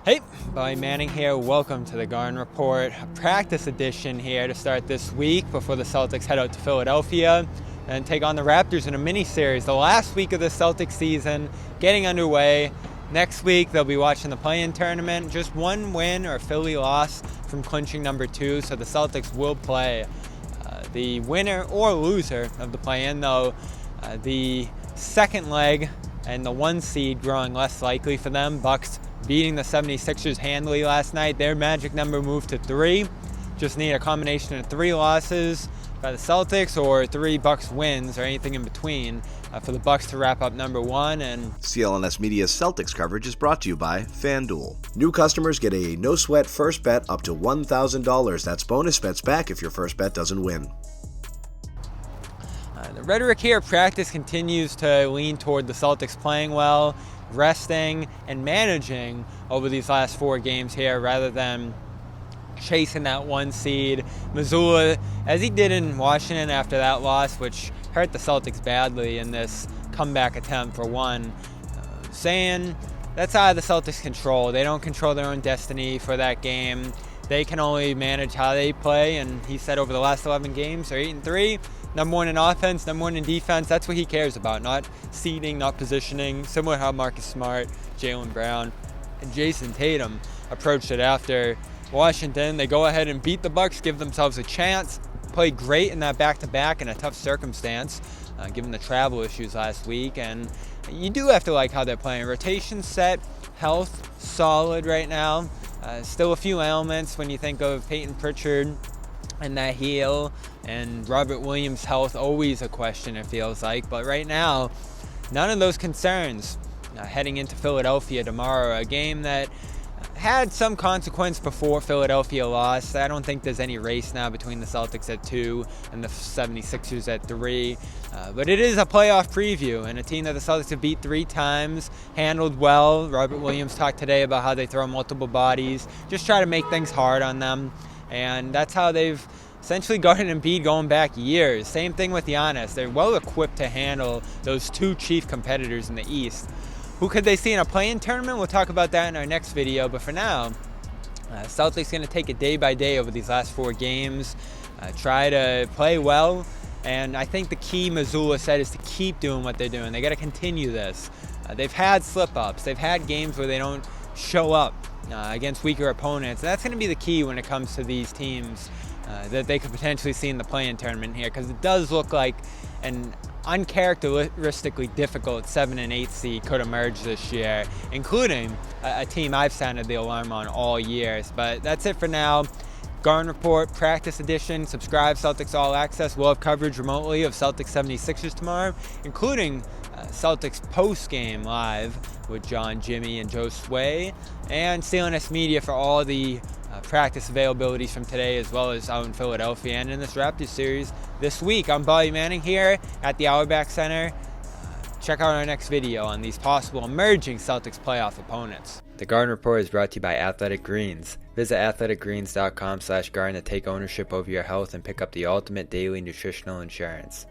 Hey, Bobby Manning here. Welcome to the Garden Report, a practice edition here to start this week before the Celtics head out to Philadelphia and take on the Raptors in a mini-series. The last week of the Celtics season getting underway. Next week, they'll be watching the play-in tournament. Just one win or Philly loss from clinching number 2, so the Celtics will play the winner or loser of the play-in, though the second leg and the 1 seed growing less likely for them. Bucks beating the 76ers handily last night. Their magic number moved to 3. Just need a combination of 3 losses by the Celtics or 3 Bucks wins or anything in between for the Bucks to wrap up number 1. And CLNS Media's Celtics coverage is brought to you by FanDuel. New customers get a no-sweat first bet up to $1,000. That's bonus bets back if your first bet doesn't win. The rhetoric here, practice continues to lean toward the Celtics playing well, resting, and managing over these last 4 games here rather than chasing that 1 seed. Missoula, as he did in Washington after that loss, which hurt the Celtics badly in this comeback attempt for 1, saying that's out of the Celtics' control. They don't control their own destiny for that game. They can only manage how they play, and he said over the last 11 games, they're 8-3. Number 1 in offense, number 1 in defense. That's what he cares about, not seeding, not positioning. Similar to how Marcus Smart, Jaylen Brown, and Jason Tatum approached it after Washington. They go ahead and beat the Bucks, give themselves a chance. Played great in that back-to-back in a tough circumstance, given the travel issues last week. And you do have to like how they're playing. Rotation set, health solid right now. Still a few ailments when you think of Peyton Pritchard and that heel, and Robert Williams' health, always a question it feels like. But right now, none of those concerns heading into Philadelphia tomorrow, a game that had some consequence before Philadelphia lost. I don't think there's any race now between the Celtics at 2 and the 76ers at 3. But it is a playoff preview, and a team that the Celtics have beat 3 times, handled well. Robert Williams talked today about how they throw multiple bodies, just try to make things hard on them. And that's how they've essentially guarded Embiid going back years. Same thing with Giannis. They're well equipped to handle those 2 chief competitors in the East. Who could they see in a play-in tournament? We'll talk about that in our next video. But for now, Celtics going to take it day by day over these last 4 games. Try to play well. And I think the key, Missoula said, is to keep doing what they're doing. They got to continue this. They've had slip-ups. They've had games where they don't show up against weaker opponents. That's going to be the key when it comes to these teams that they could potentially see in the play-in tournament here, because it does look like an uncharacteristically difficult 7 and 8 seed could emerge this year, including a team I've sounded the alarm on all years. But that's it for now. Garden Report Practice Edition. Subscribe, Celtics All Access. We'll have coverage remotely of Celtics 76ers tomorrow, including Celtics post-game live with John, Jimmy, and Joe Sway, and CLNS Media for all the practice availabilities from today, as well as out in Philadelphia and in this Raptors series this week. I'm Bobby Manning here at the Auerbach Center. Check out our next video on these possible emerging Celtics playoff opponents. The Garden Report is brought to you by Athletic Greens. Visit athleticgreens.com/garden to take ownership over your health and pick up the ultimate daily nutritional insurance.